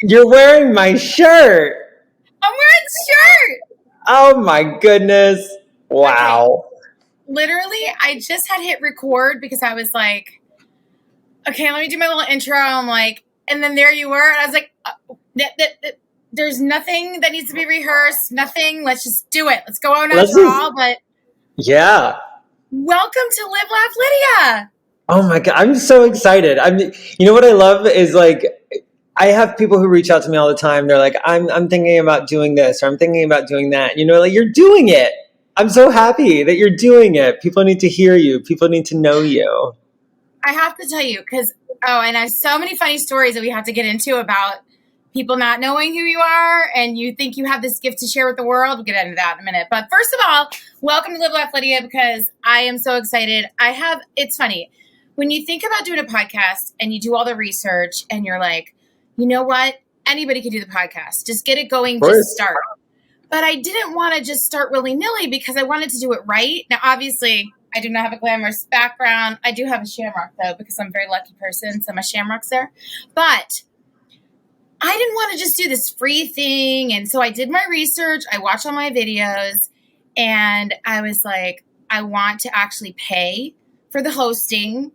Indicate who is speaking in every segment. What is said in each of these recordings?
Speaker 1: You're wearing my shirt.
Speaker 2: I'm wearing a shirt.
Speaker 1: Oh my goodness. Wow.
Speaker 2: Okay. Literally, I just had hit record because I was like, okay, let me do my little intro. I'm like, and then there you were. And I was like, there's nothing that needs to be rehearsed. Nothing. Let's just do it. Let's go out natural. But
Speaker 1: Yeah.
Speaker 2: welcome to Live Laugh Lydia.
Speaker 1: Oh my God. I'm so excited. You know what I love is like, I have people who reach out to me all the time. They're like, I'm thinking about doing this or I'm thinking about doing that. You know, like you're doing it. I'm so happy that you're doing it. People need to hear you. People need to know you.
Speaker 2: I have to tell you, because, and I have so many funny stories that we have to get into about people not knowing who you are and you think you have this gift to share with the world. We'll get into that in a minute. But first of all, welcome to Live Laugh Lydia, because I am so excited. It's funny. When you think about doing a podcast and you do all the research and you're like, you know what? Anybody can do the podcast. Just get it going, just start. But I didn't want to just start willy-nilly because I wanted to do it right. Now, obviously, I do not have a glamorous background. I do have a shamrock, though, because I'm a very lucky person. So my shamrock's there. But I didn't want to just do this free thing. And so I did my research. I watched all my videos. And I was like, I want to actually pay for the hosting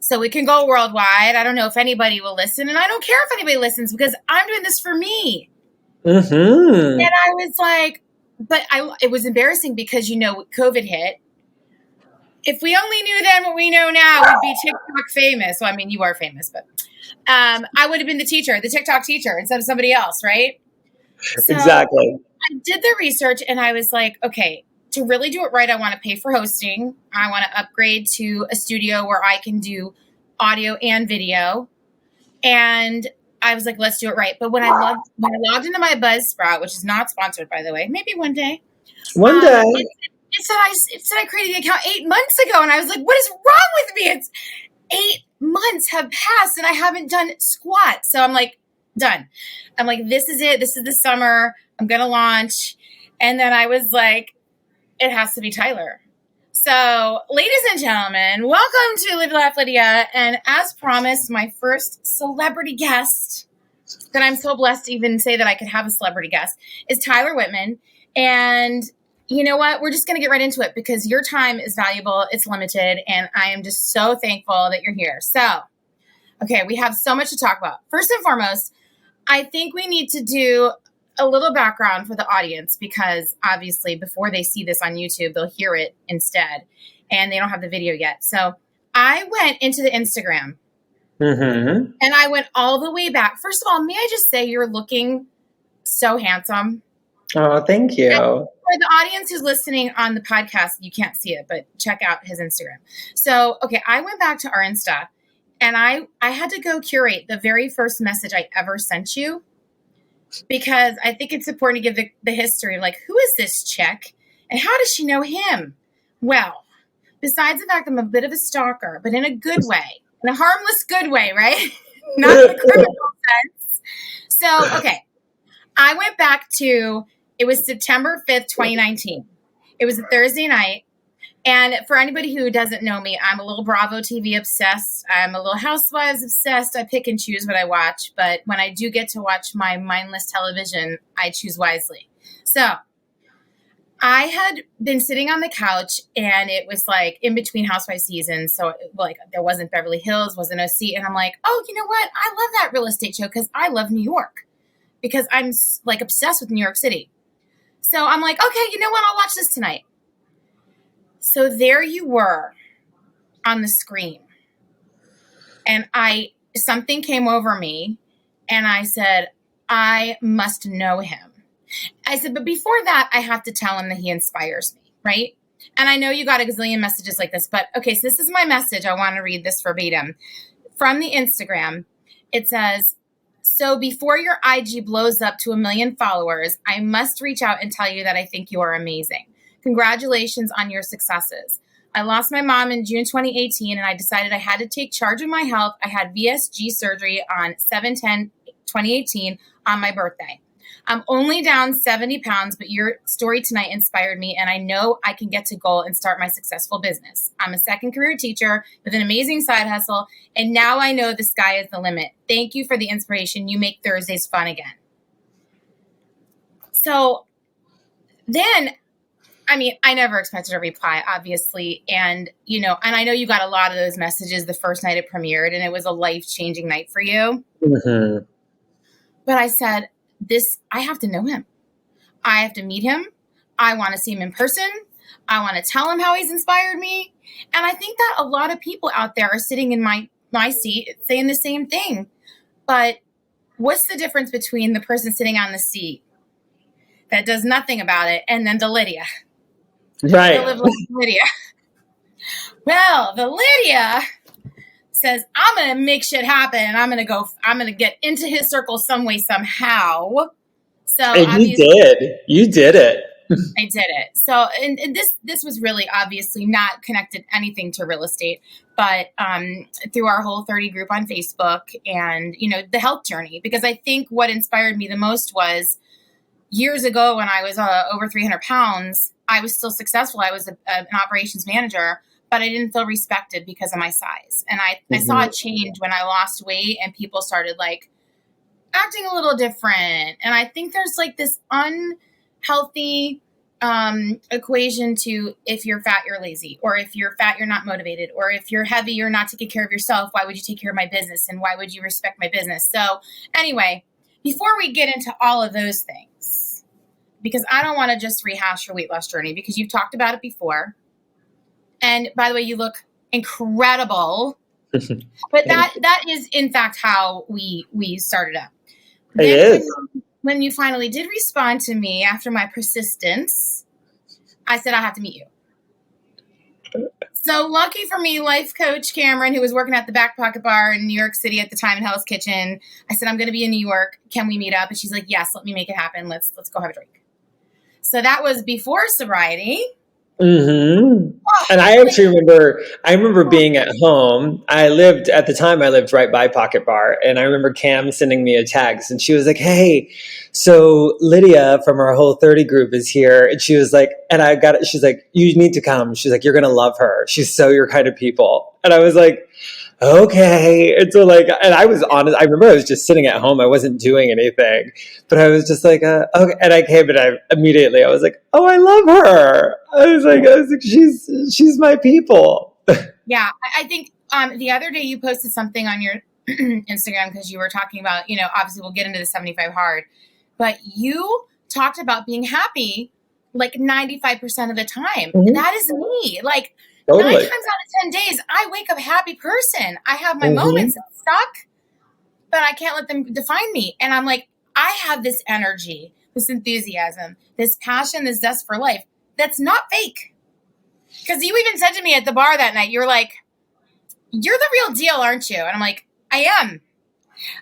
Speaker 2: so it can go worldwide. I don't know if anybody will listen. And I don't care if anybody listens because I'm doing this for me.
Speaker 1: Mm-hmm.
Speaker 2: And I was like, it was embarrassing because, COVID hit. If we only knew then what we know now, we'd be TikTok famous. Well, I mean, you are famous, but I would have been the TikTok teacher instead of somebody else, right? So
Speaker 1: Exactly.
Speaker 2: I did the research and I was like, okay, to really do it right, I want to pay for hosting. I want to upgrade to a studio where I can do audio and video. And I was like, let's do it right. But when I logged into my Buzzsprout, which is not sponsored, by the way, maybe one day.
Speaker 1: One day.
Speaker 2: It said I created the account 8 months ago. And I was like, what is wrong with me? It's 8 months have passed and I haven't done squat. So I'm like, done. I'm like, this is it. This is the summer. I'm going to launch. And then I was like, it has to be Tyler. So, ladies and gentlemen, welcome to Live Laugh Lydia. And as promised, my first celebrity guest, that I'm so blessed to even say that I could have a celebrity guest, is Tyler Whitman. And you know what? We're just going to get right into it because your time is valuable. It's limited. And I am just so thankful that you're here. So, okay, we have so much to talk about. First and foremost, I think we need to do a little background for the audience because obviously before they see this on YouTube, they'll hear it instead and they don't have the video yet. So I went into the Instagram and I went all the way back. First of all, may I just say you're looking so handsome.
Speaker 1: Oh, thank you.
Speaker 2: And for the audience who's listening on the podcast, you can't see it, but check out his Instagram. So, okay, I went back to our Insta and I had to go curate the very first message I ever sent you. Because I think it's important to give the history of like, who is this chick and how does she know him? Well, besides the fact I'm a bit of a stalker, but in a good way, in a harmless good way, right? Not in a criminal sense. So, okay. I went back to, it was September 5th, 2019. It was a Thursday night. And for anybody who doesn't know me, I'm a little Bravo TV obsessed. I'm a little Housewives obsessed. I pick and choose what I watch. But when I do get to watch my mindless television, I choose wisely. So I had been sitting on the couch and it was like in between Housewives seasons. So like there wasn't Beverly Hills, wasn't OC. And I'm like, oh, you know what? I love that real estate show because I love New York because I'm like obsessed with New York City. So I'm like, okay, you know what? I'll watch this tonight. So there you were on the screen and something came over me and I said, I must know him. I said, but before that, I have to tell him that he inspires me, right? And I know you got a gazillion messages like this, but okay, so this is my message. I want to read this verbatim from the Instagram. It says, so before your IG blows up to 1 million followers, I must reach out and tell you that I think you are amazing. Congratulations on your successes. I lost my mom in June 2018, and I decided I had to take charge of my health. I had VSG surgery on 7/10/2018 on my birthday. I'm only down 70 pounds, but your story tonight inspired me, and I know I can get to goal and start my successful business. I'm a second career teacher with an amazing side hustle, and now I know the sky is the limit. Thank you for the inspiration. You make Thursdays fun again. So then, I mean, I never expected a reply, obviously. And, you know, and I know you got a lot of those messages the first night it premiered, and it was a life-changing night for you.
Speaker 1: Mm-hmm.
Speaker 2: But I said, I have to know him. I have to meet him. I want to see him in person. I want to tell him how he's inspired me. And I think that a lot of people out there are sitting in my seat saying the same thing. But what's the difference between the person sitting on the seat that does nothing about it and then the Lydia?
Speaker 1: Right.
Speaker 2: The live like Lydia. Well, the Lydia says, I'm going to make shit happen, and I'm going to get into his circle some way, somehow. So
Speaker 1: And you did it.
Speaker 2: I did it. So, and this was really obviously not connected anything to real estate, but through our whole 30 group on Facebook and, you know, the health journey, because I think what inspired me the most was years ago when I was over 300 pounds, I was still successful. I was an operations manager, but I didn't feel respected because of my size. And I saw a change when I lost weight and people started like acting a little different. And I think there's like this unhealthy equation to if you're fat, you're lazy, or if you're fat, you're not motivated, or if you're heavy, you're not taking care of yourself. Why would you take care of my business? And why would you respect my business? So anyway, before we get into all of those things, because I don't want to just rehash your weight loss journey because you've talked about it before. And by the way, you look incredible. But that is, in fact, how we started up.
Speaker 1: It is.
Speaker 2: When you finally did respond to me after my persistence, I said, I have to meet you. So lucky for me, life coach Cameron, who was working at the Back Pocket Bar in New York City at the time in Hell's Kitchen, I said, I'm going to be in New York. Can we meet up? And she's like, yes, let me make it happen. Let's go have a drink. So that was before sobriety.
Speaker 1: Mm-hmm. And I actually remember being at home. At the time I lived right by Pocket Bar, and I remember Cam sending me a text, and she was like, hey, so Lydia from our whole 30 group is here. And she was like, she's like, you need to come. She's like, you're going to love her. She's so your kind of people. And I was like, okay. And so and I was honest. I remember I was just sitting at home. I wasn't doing anything, but I was just like, okay. And I came and I was like, oh, I love her. I was like, she's my people.
Speaker 2: Yeah. I think the other day you posted something on your Instagram because you were talking about, you know, obviously we'll get into the 75 hard, but you talked about being happy like 95% of the time.
Speaker 1: Mm-hmm.
Speaker 2: That is me. Like,
Speaker 1: totally.
Speaker 2: 9 times out of 10 days, I wake up a happy person. I have my moments that suck, but I can't let them define me. And I'm like, I have this energy, this enthusiasm, this passion, this zest for life that's not fake. Because you even said to me at the bar that night, you're like, you're the real deal, aren't you? And I'm like, I am.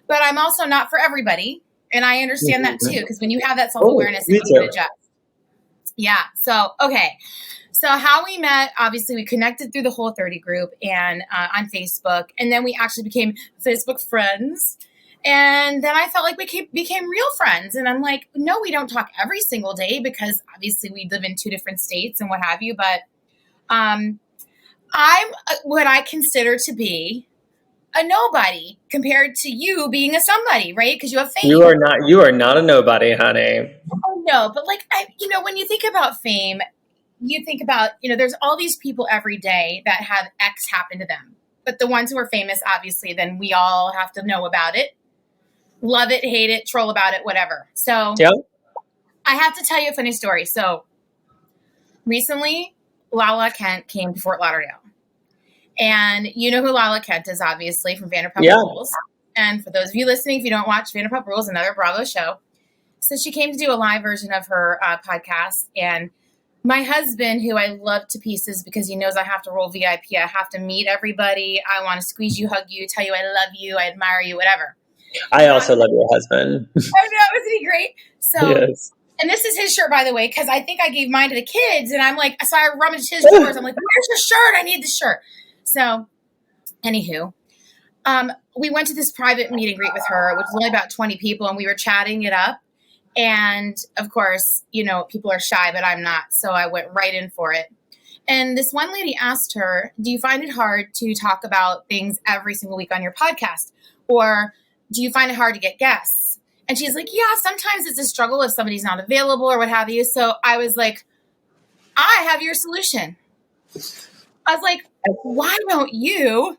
Speaker 2: But I'm also not for everybody. And I understand that too, because when you have that self-awareness, you can adjust. Yeah. So, okay. So how we met, obviously we connected through the whole 30 group and on Facebook. And then we actually became Facebook friends. And then I felt like we became real friends. And I'm like, no, we don't talk every single day because obviously we live in 2 different states and what have you. But I'm what I consider to be a nobody compared to you being a somebody, right? Because you have fame.
Speaker 1: You are not a nobody, honey.
Speaker 2: Oh, no. But like, when you think about fame, you think about, there's all these people every day that have X happen to them. But the ones who are famous, obviously, then we all have to know about it. Love it, hate it, troll about it, whatever. So yep. I have to tell you a funny story. So recently, Lala Kent came to Fort Lauderdale. And you know who Lala Kent is, obviously, from Vanderpump Rules. And for those of you listening, if you don't watch Vanderpump Rules, another Bravo show. So she came to do a live version of her podcast. And my husband, who I love to pieces because he knows I have to roll VIP, I have to meet everybody. I want to squeeze you, hug you, tell you I love you, I admire you, whatever.
Speaker 1: I also love your husband.
Speaker 2: Oh, no, isn't he great? So, yes. And this is his shirt, by the way, because I think I gave mine to the kids. And I'm like, so I rummaged his drawers. I'm like, where's your shirt? I need the shirt. So, anywho, we went to this private meet and greet with her, which was only about 20 people, and we were chatting it up. And of course, people are shy, but I'm not. So I went right in for it. And this one lady asked her, do you find it hard to talk about things every single week on your podcast? Or do you find it hard to get guests? And she's like, yeah, sometimes it's a struggle if somebody's not available or what have you. So I was like, I have your solution. I was like, why don't you?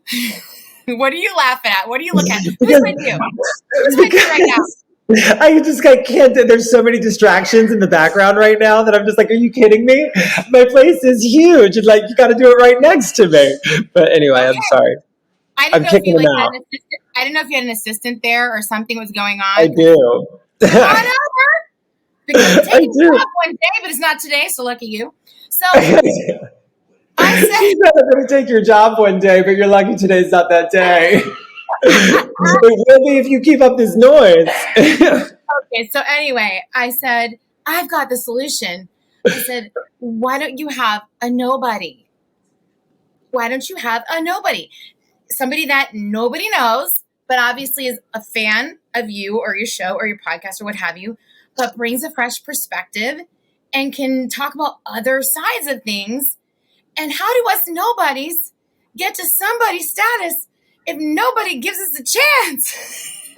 Speaker 2: What are you laughing at? What are you looking at? Who's with you? Who's with you right now?
Speaker 1: I can't. There's so many distractions in the background right now that I'm just like, are you kidding me? My place is huge, and like you got to do it right next to me. But anyway,
Speaker 2: Okay.
Speaker 1: I'm sorry. I'm kicking them out.
Speaker 2: I didn't know if you had an assistant there or something was going on.
Speaker 1: I do.
Speaker 2: Come on over. Because I'm taking you off one day, but it's not today, so lucky you. So I said,
Speaker 1: she's not going to take your job one day, but you're lucky today's not that day. It will be if you keep up this noise.
Speaker 2: Okay, so anyway, I said, I've got the solution. I said, why don't you have a nobody? Why don't you have a nobody? Somebody that nobody knows, but obviously is a fan of you or your show or your podcast or what have you, but brings a fresh perspective and can talk about other sides of things. And how do us nobodies get to somebody's status if nobody gives us a chance?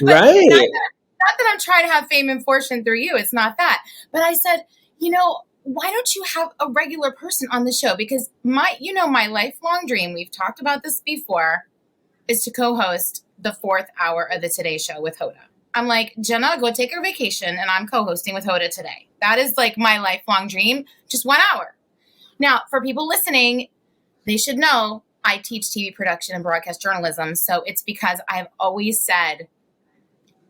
Speaker 1: Right.
Speaker 2: Not that I'm trying to have fame and fortune through you. It's not that. But I said, why don't you have a regular person on the show? Because my lifelong dream, we've talked about this before, is to co-host the 4th hour of the Today Show with Hoda. I'm like, Jenna, go take her vacation, and I'm co-hosting with Hoda today. That is like my lifelong dream, just 1 hour. Now, for people listening, they should know I teach TV production and broadcast journalism. So it's because I've always said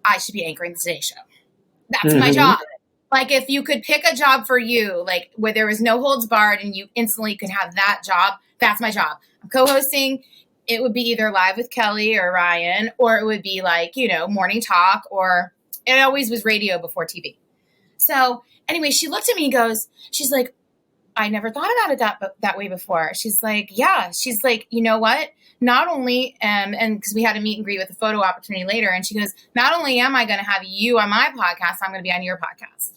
Speaker 2: I should be anchoring the Today Show. That's my job. Like, if you could pick a job for you, like where there was no holds barred and you instantly could have that job, that's my job. I'm co-hosting. It would be either Live with Kelly or Ryan, or it would be like, morning talk, or it always was radio before TV. So anyway, she looked at me and she's like, I never thought about it that way before. She's like, yeah. She's like, you know what? Not only, and because we had a meet and greet with a photo opportunity later, and she goes, not only am I going to have you on my podcast, I'm going to be on your podcast.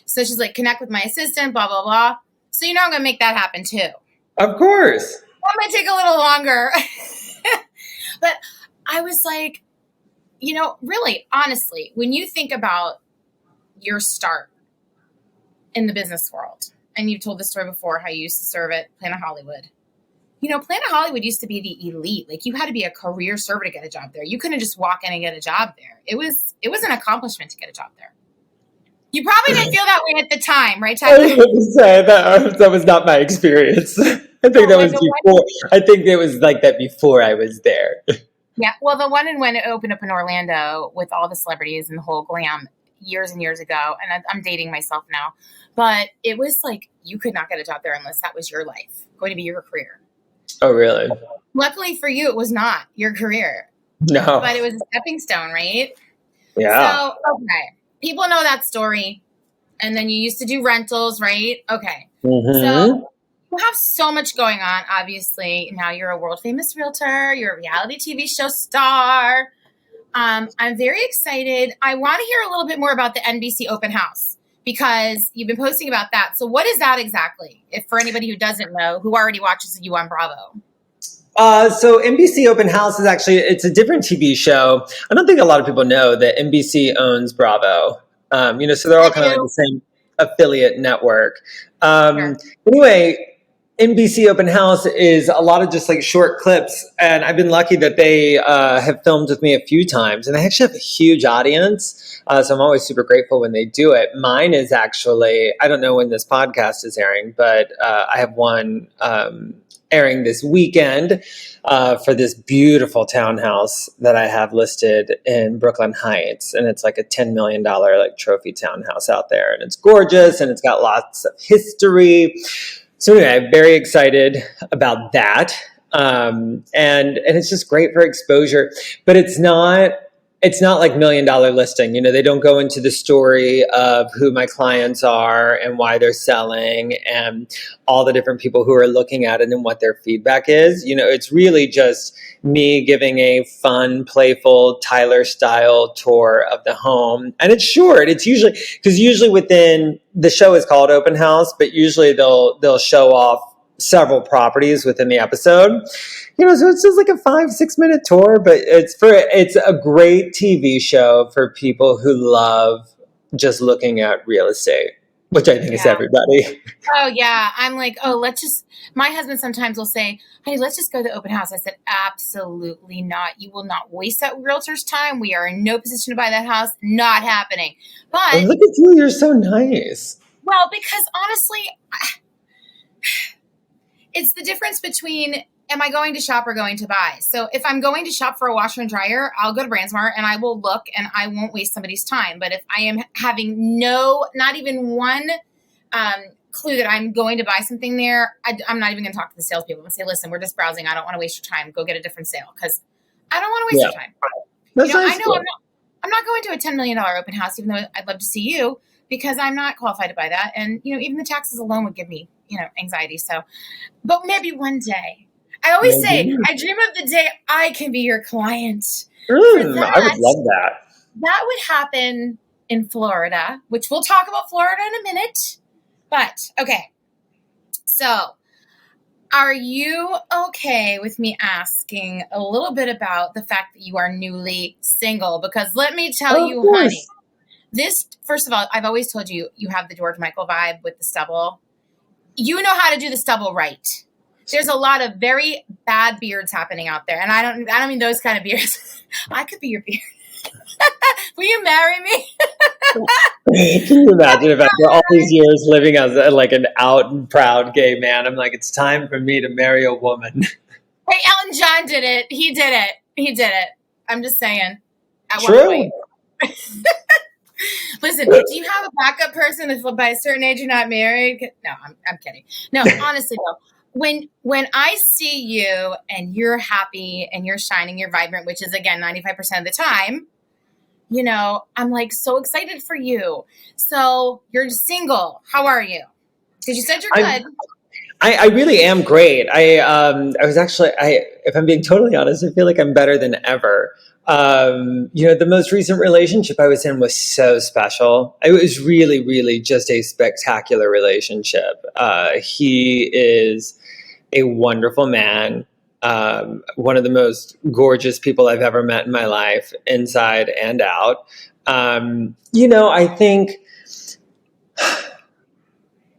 Speaker 2: So she's like, connect with my assistant, blah, blah, blah. So I'm going to make that happen too.
Speaker 1: Of course.
Speaker 2: That might take a little longer. But I was like, really, honestly, when you think about your start in the business world, and you've told the story before how you used to serve at Planet Hollywood. Planet Hollywood used to be the elite. Like, you had to be a career server to get a job there. You couldn't just walk in and get a job there. It was an accomplishment to get a job there. You probably didn't feel that way at the time, right, Tyler?
Speaker 1: I was going to say that was not my experience. I think that was before. I think it was like that before I was there.
Speaker 2: Yeah. Well, the one when it opened up in Orlando with all the celebrities and the whole glam years and years ago, and I'm dating myself now, but it was like you could not get a job there unless that was your life, going to be your career.
Speaker 1: Oh, really?
Speaker 2: Luckily for you, it was not your career.
Speaker 1: No.
Speaker 2: But it was a stepping stone, right?
Speaker 1: Yeah.
Speaker 2: So, okay. People know that story. And then you used to do rentals, right? Okay.
Speaker 1: Mm-hmm.
Speaker 2: So you have so much going on, obviously. Now you're a world famous realtor. You're a reality TV show star. I'm very excited. I want to hear a little bit more about the NBC open house because you've been posting about that. So what is that exactly? If for anybody who doesn't know, who already watches you on Bravo.
Speaker 1: So NBC Open House is it's a different TV show. I don't think a lot of people know that NBC owns Bravo. So they're all kind of like the same affiliate network.
Speaker 2: Sure.
Speaker 1: Anyway, NBC Open House is a lot of just like short clips. And I've been lucky that they have filmed with me a few times. And they actually have a huge audience. So I'm always super grateful when they do it. Mine is actually, I don't know when this podcast is airing, but I have one airing this weekend for this beautiful townhouse that I have listed in Brooklyn Heights. And it's like a $10 million like trophy townhouse out there. And it's gorgeous and it's got lots of history. So anyway, I'm very excited about that. And it's just great for exposure, but it's not it's not like $1 million listing. They don't go into the story of who my clients are and why they're selling and all the different people who are looking at it and what their feedback is. It's really just me giving a fun, playful Tyler style tour of the home. And it's short. It's usually within the show is called Open House, but usually they'll show off several properties within the episode. So it's just like a 5-6 minute tour, but it's a great TV show for people who love just looking at real estate, which I think is everybody.
Speaker 2: Oh yeah. I'm like, my husband sometimes will say, hey, let's just go to the open house. I said, absolutely not. You will not waste that realtor's time. We are in no position to buy that house. Not happening. But
Speaker 1: look at you. You're so nice.
Speaker 2: Well, because honestly, it's the difference between am I going to shop or going to buy? So if I'm going to shop for a washer and dryer, I'll go to Brandsmart and I will look and I won't waste somebody's time. But if I am having not even one clue that I'm going to buy something there, I'm not even going to talk to the salespeople and say, listen, we're just browsing. I don't want to waste your time. Go get a different sale because I don't want to waste your time. I know I'm not going to a $10 million open house, even though I'd love to see you, because I'm not qualified to buy that. And, even the taxes alone would give me, anxiety. So, but maybe one day. I always say, I dream of the day I can be your client.
Speaker 1: I would love that.
Speaker 2: That would happen in Florida, which we'll talk about Florida in a minute. But, okay. So, are you okay with me asking a little bit about the fact that you are newly single? Because let me tell you, honey, first of all, I've always told you, you have the George Michael vibe with the stubble. You know how to do the stubble right. There's a lot of very bad beards happening out there. And I don't mean those kind of beards. I could be your beard. Will you marry me?
Speaker 1: Can you imagine if after all these years living as like an out and proud gay man, I'm like, it's time for me to marry a woman.
Speaker 2: Hey, Elton John did it. He did it. I'm just saying.
Speaker 1: True.
Speaker 2: Listen, do you have a backup person if by a certain age you're not married? No, I'm kidding. No, honestly, though. When I see you and you're happy and you're shining, you're vibrant, which is again 95% of the time, I'm like so excited for you. So you're single. How are you? Because you said you're good.
Speaker 1: I really am great. I was actually, if I'm being totally honest, I feel like I'm better than ever. The most recent relationship I was in was so special. It was really, really just a spectacular relationship. He is a wonderful man. One of the most gorgeous people I've ever met in my life, inside and out. I think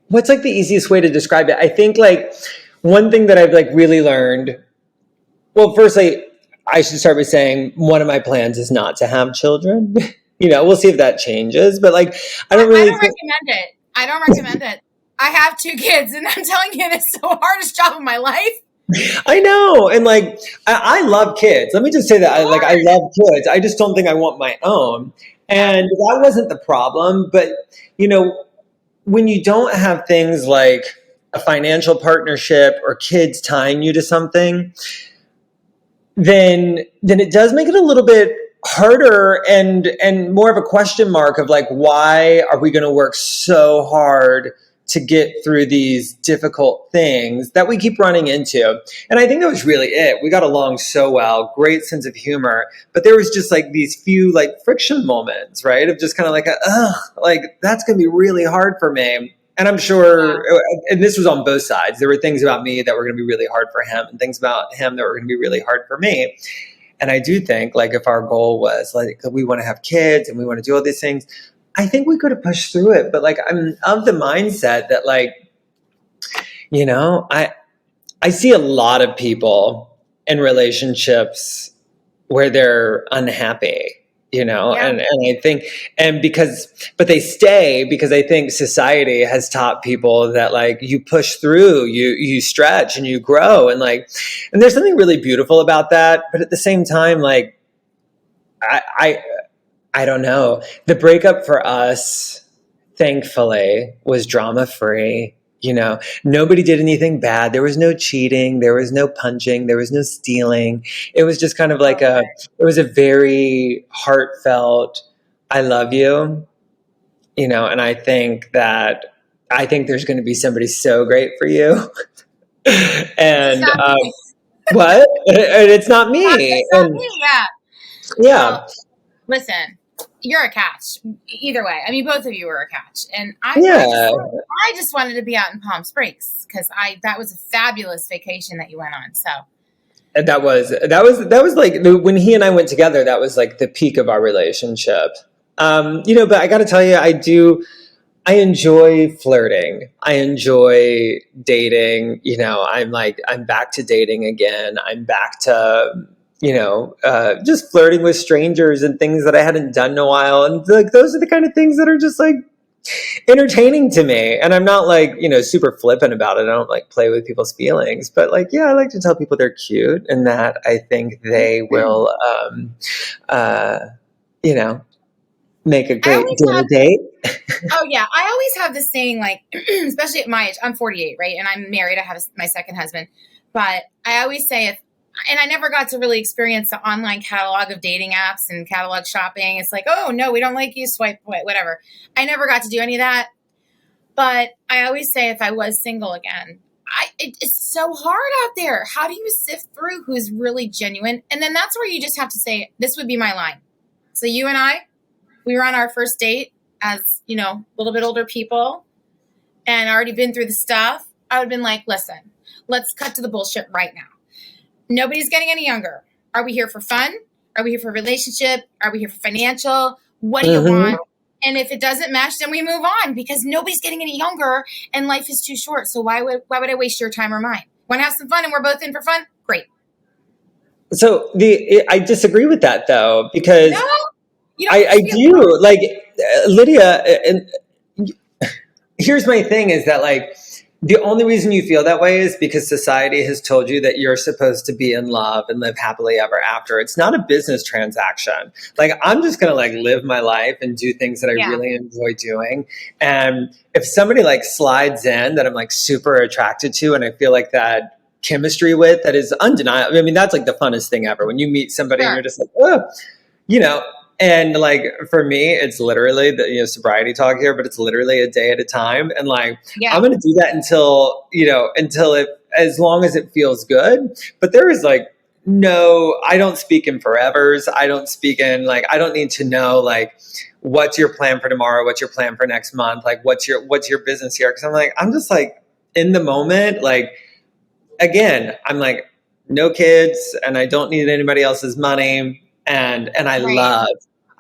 Speaker 1: what's like the easiest way to describe it? I think like one thing that I've like really learned, well, firstly, I should start by saying one of my plans is not to have children. We'll see if that changes, but like, I don't recommend
Speaker 2: it. I don't recommend it. I have 2 kids and I'm telling you, it's the hardest job of my life.
Speaker 1: I know. And like, I love kids. Let me just say that I love kids. I just don't think I want my own. And that wasn't the problem. But, when you don't have things like a financial partnership or kids tying you to something, then it does make it a little bit harder and more of a question mark of like, why are we going to work so hard to get through these difficult things that we keep running into? And I think that was really it. We got along so well, great sense of humor, but there was just like these few like friction moments, right? Of just kind of like, that's going to be really hard for me. And I'm sure, and this was on both sides. There were things about me that were going to be really hard for him and things about him that were going to be really hard for me. And I do think like if our goal was like, we want to have kids and we want to do all these things, I think we could have pushed through it. But like, I'm of the mindset that like, I see a lot of people in relationships where they're unhappy, and I think, but they stay because I think society has taught people that like you push through, you stretch and you grow and there's something really beautiful about that. But at the same time, like, I don't know. The breakup for us, thankfully, was drama free. You know, nobody did anything bad. There was no cheating. There was no punching. There was no stealing. It was just kind of like it was a very heartfelt, I love you, you know, and I think there's going to be somebody so great for you.
Speaker 2: It's
Speaker 1: And
Speaker 2: not me.
Speaker 1: what? And it's not me.
Speaker 2: It's not
Speaker 1: And
Speaker 2: me. Yeah.
Speaker 1: yeah,
Speaker 2: Well, listen, you're a catch. Either way, I mean, both of you were a catch, and
Speaker 1: yeah.
Speaker 2: I just wanted to be out in Palm Springs because that was a fabulous vacation that you went on. So
Speaker 1: And that was like when he and I went together, that was like the peak of our relationship. You know, but I got to tell you, I enjoy flirting. I enjoy dating. You know, I'm back to dating again. I'm back to, you know, just flirting with strangers and things that I hadn't done in a while. And like, those are the kind of things that are just like entertaining to me. And I'm not like, you know, super flippant about it. I don't like play with people's feelings, but like, yeah, I like to tell people they're cute and that I think they will, uh, you know, make a
Speaker 2: I
Speaker 1: great
Speaker 2: always
Speaker 1: dinner
Speaker 2: have.
Speaker 1: date.
Speaker 2: Oh yeah, I always have this saying, like, especially at my age. I'm 48, right, and I'm married. I have my second husband, but I always say and I never got to really experience the online catalog of dating apps and catalog shopping. It's like, oh no, we don't like you, swipe whatever. I never got to do any of that. But I always say, if I was single again, it's so hard out there. How do you sift through who's really genuine? And then that's where you just have to say, this would be my line. So you and I, we were on our first date as, you know, a little bit older people and already been through the stuff. I would have been like, listen, let's cut to the bullshit right now. Nobody's getting any younger. Are we here for fun? Are we here for a relationship? Are we here for financial? What do you
Speaker 1: Mm-hmm.
Speaker 2: want? And if it doesn't match, then we move on because nobody's getting any younger and life is too short. So why would I waste your time or mine? Want to have some fun and we're both in for fun? Great.
Speaker 1: So I disagree with that though, because
Speaker 2: No, you don't think it
Speaker 1: I
Speaker 2: should be
Speaker 1: do
Speaker 2: alone.
Speaker 1: like Lydia. And here's my thing is that like the only reason you feel that way is because society has told you that you're supposed to be in love and live happily ever after. It's not a business transaction. Like I'm just going to like live my life and do things that I
Speaker 2: Yeah,
Speaker 1: really enjoy doing. And if somebody like slides in that I'm like super attracted to and I feel like that chemistry with, that is undeniable. I mean, that's like the funnest thing ever when you meet somebody and
Speaker 2: sure.
Speaker 1: you're just like, oh, you know. And like for me, it's literally the, you know, sobriety talk here, but it's literally a day at a time. And like
Speaker 2: Yeah,
Speaker 1: I'm going to do that until, you know, until it, as long as it feels good. But there is like no, I don't speak in forevers. I don't speak in like, I don't need to know like what's your plan for tomorrow, what's your plan for next month, like what's your business here. Because I'm like, I'm just like in the moment, like again, I'm like no kids, and I don't need anybody else's money, and
Speaker 2: right.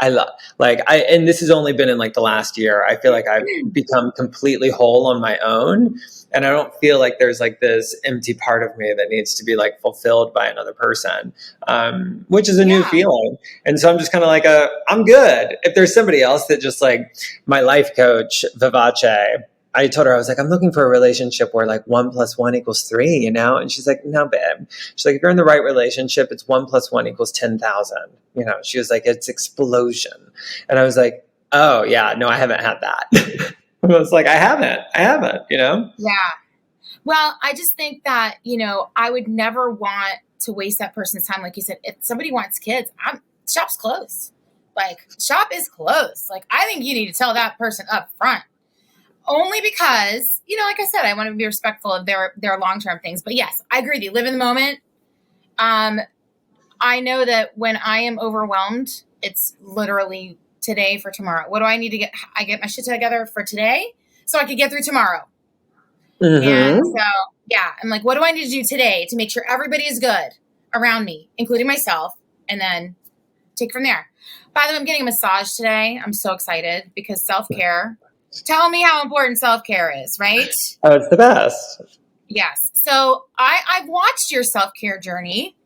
Speaker 1: I love like and this has only been in like the last year. I feel like I've become completely whole on my own, and I don't feel like there's like this empty part of me that needs to be like fulfilled by another person, which is a new
Speaker 2: Yeah,
Speaker 1: feeling. And so I'm just kind of like I'm good. If there's somebody else that just like my life coach Vivace, I told her, I was like, I'm looking for a relationship where like 1+1 = 3, you know? And she's like, no, babe. She's like, if you're in the right relationship, it's 1+1 = 10,000. You know, she was like, it's explosion. And I was like, oh yeah, no, I haven't had that. I was like, I haven't, you know?
Speaker 2: yeah. Well, I just think that, you know, I would never want to waste that person's time. Like you said, if somebody wants kids, shop's closed. Like, shop is closed. Like, I think you need to tell that person up front. Only because, you know, like I said, I want to be respectful of their long-term things. But yes, I agree with you. Live in the moment. Um, I know that when I am overwhelmed, it's literally today for tomorrow. What do I need to get? I get my shit together for today so I can get through tomorrow. And
Speaker 1: Mm-hmm.
Speaker 2: so, yeah, I'm like, what do I need to do today to make sure everybody is good around me, including myself, and then take from there. By the way, I'm getting a massage today. I'm so excited because self-care. Tell me how important self-care is, right?
Speaker 1: Oh, it's the best.
Speaker 2: Yes. So I've watched your self-care journey,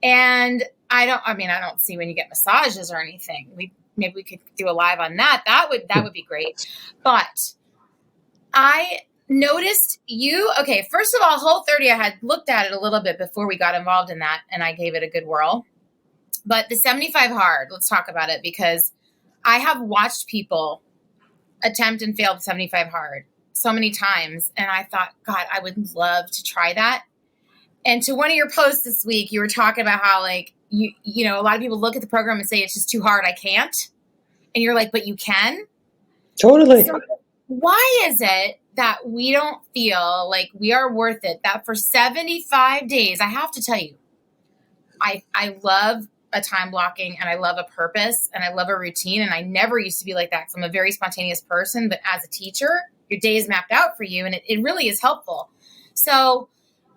Speaker 2: and I don't see when you get massages or anything. Maybe we could do a live on that. That would be great. But I noticed you. Okay, first of all, Whole30, I had looked at it a little bit before we got involved in that, and I gave it a good whirl. But the 75 hard, let's talk about it because I have watched people attempt and fail the 75 hard. so many times. And I thought, God, I would love to try that. And to one of your posts this week, you were talking about how like, you know, a lot of people look at the program and say, it's just too hard. I can't. And you're like, but you can.
Speaker 1: Totally.
Speaker 2: So why is it that we don't feel like we are worth it? That for 75 days, I have to tell you, I love a time blocking and I love a purpose and I love a routine. And I never used to be like that because I'm a very spontaneous person. But as a teacher, your day is mapped out for you and it really is helpful. So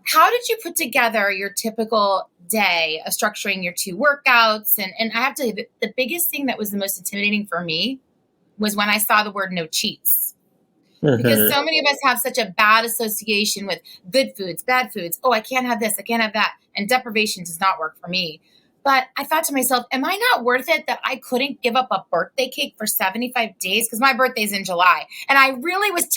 Speaker 2: how did you put together your typical day of structuring your 2 workouts? And I have to tell you, the biggest thing that was the most intimidating for me was when I saw the word no cheats. Because so many of us have such a bad association with good foods, bad foods. Oh, I can't have this, I can't have that. And deprivation does not work for me. But I thought to myself, am I not worth it that I couldn't give up a birthday cake for 75 days? Because my birthday's in July. And I really was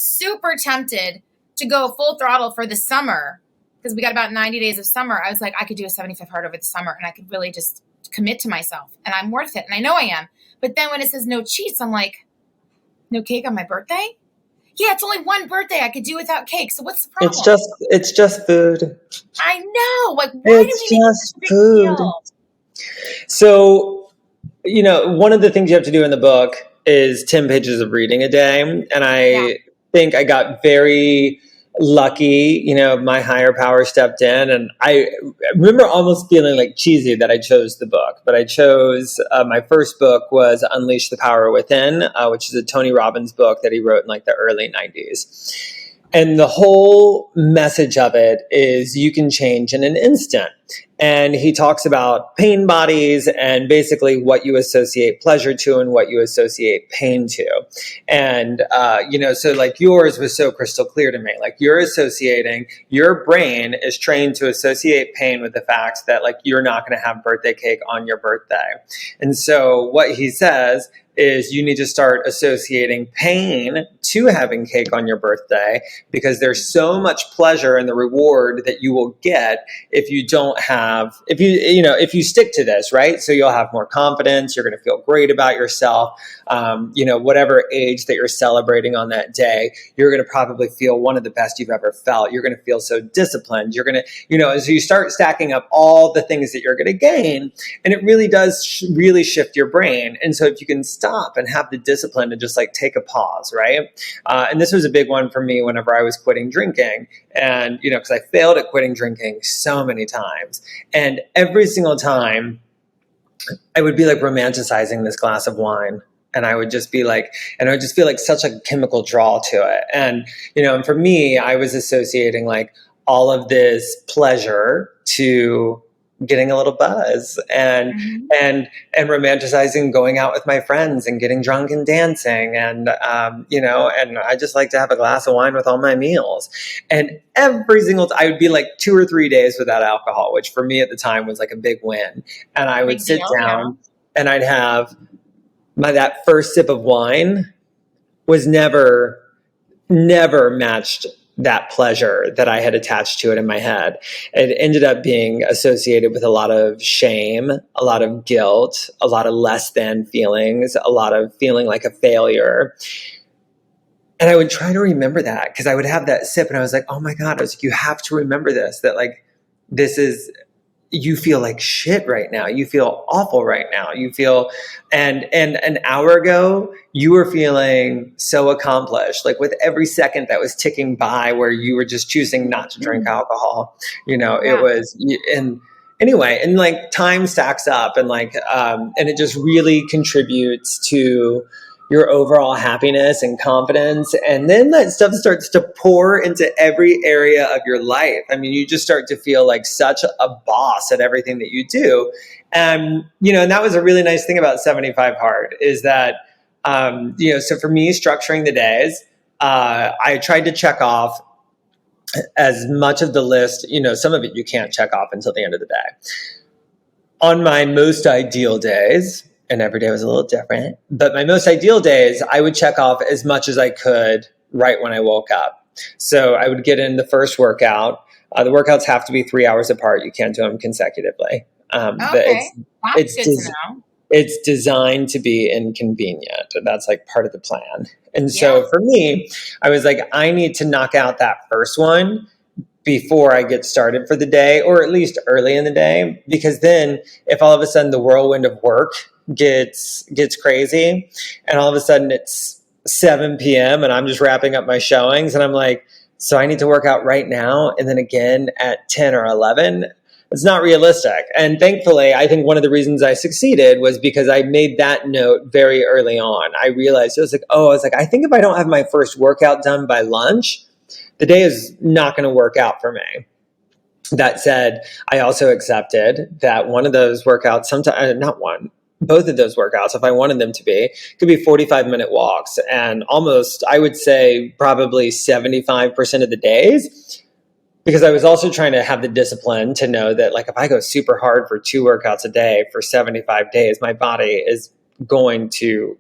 Speaker 2: super tempted to go full throttle for the summer. Because we got about 90 days of summer. I was like, I could do a 75 hard over the summer and I could really just commit to myself. And I'm worth it. And I know I am. But then when it says no cheats, I'm like, no cake on my birthday? Yeah, it's only one birthday I could do without cake. So what's the problem?
Speaker 1: It's just food.
Speaker 2: I know. Like, why
Speaker 1: It's
Speaker 2: do we make
Speaker 1: just
Speaker 2: such a big
Speaker 1: food.
Speaker 2: deal?
Speaker 1: So, you know, one of the things you have to do in the book is 10 pages of reading a day. And I think I got very lucky. You know, my higher power stepped in, and I remember almost feeling like cheesy that I chose the book, but I chose my first book was Unleash the Power Within, which is a Tony Robbins book that he wrote in like the early 90s. And the whole message of it is you can change in an instant. And he talks about pain bodies and basically what you associate pleasure to and what you associate pain to. And, you know, so like yours was so crystal clear to me. Like you're associating, your brain is trained to associate pain with the fact that like you're not going to have birthday cake on your birthday. And so what he says is you need to start associating pain to having cake on your birthday, because there's so much pleasure in the reward that you will get if you don't have, if you stick to this, right? So you'll have more confidence. You're going to feel great about yourself. You know, whatever age that you're celebrating on that day, you're going to probably feel one of the best you've ever felt. You're going to feel so disciplined. You're going to, you know, as you start stacking up all the things that you're going to gain, and it really does really shift your brain. And so if you can stop and have the discipline to just like take a pause, right? And this was a big one for me whenever I was quitting drinking. And, you know, because I failed at quitting drinking so many times. And every single time I would be like romanticizing this glass of wine. And I would just be like, and I would just feel like such a chemical draw to it. And, you know, and for me, I was associating like all of this pleasure to getting a little buzz and romanticizing going out with my friends and getting drunk and dancing. And, you know, and I just like to have a glass of wine with all my meals. And every single time I would be like 2 or 3 days without alcohol, which for me at the time was like a big win. And I would sit down and I'd have that first sip of wine was never matched that pleasure that I had attached to it in my head. It ended up being associated with a lot of shame, a lot of guilt, a lot of less than feelings, a lot of feeling like a failure. And I would try to remember that because I would have that sip and I was like, oh my God, I was like, you have to remember this, that like, this is, you feel like shit right now. You feel awful right now. You feel, and an hour ago, you were feeling so accomplished. Like with every second that was ticking by where you were just choosing not to drink alcohol, you know, it was, and anyway, and like time stacks up and like, and it just really contributes to your overall happiness and confidence. And then that stuff starts to pour into every area of your life. I mean, you just start to feel like such a boss at everything that you do. And, you know, and that was a really nice thing about 75 Hard is that, you know, so for me, structuring the days, I tried to check off as much of the list, you know, some of it you can't check off until the end of the day. On my most ideal days, and every day was a little different, but my most ideal days, I would check off as much as I could right when I woke up. So I would get in the first workout. The workouts have to be 3 hours apart. You can't do them consecutively.
Speaker 2: Okay, that's good to know.
Speaker 1: it's designed to be inconvenient. That's like part of the plan. And
Speaker 2: Yeah.
Speaker 1: so for me, I was like, I need to knock out that first one before I get started for the day, or at least early in the day, because then if all of a sudden the whirlwind of work gets crazy and all of a sudden it's 7 p.m. and I'm just wrapping up my showings and I'm like, so I need to work out right now and then again at 10 or 11. It's not realistic. And thankfully, I think one of the reasons I succeeded was because I made that note very early on. I realized I think if I don't have my first workout done by lunch, the day is not going to work out for me. That said, I also accepted that one of those workouts, both of those workouts, if I wanted them to be, could be 45-minute walks. And almost, I would say probably 75% of the days, because I was also trying to have the discipline to know that like if I go super hard for 2 workouts a day for 75 days, my body is going to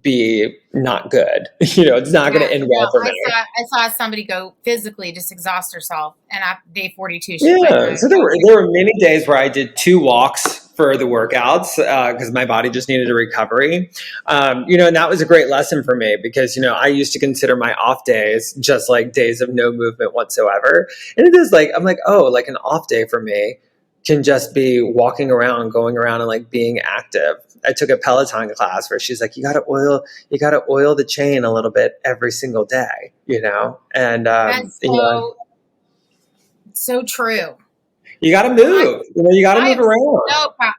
Speaker 1: be not good. It's not going to end well for me.
Speaker 2: I saw somebody go physically just exhaust herself, and at day 42, she
Speaker 1: Yeah, so there were many days where I did 2 walks for the workouts because my body just needed a recovery. And that was a great lesson for me because, I used to consider my off days just like days of no movement whatsoever. And it is like, I'm like, oh, like an off day for me can just be walking around, going around and like being active. I took a Peloton class where she's like, you got to oil the chain a little bit every single day, and,
Speaker 2: that's so true.
Speaker 1: You got to move. You got to move around.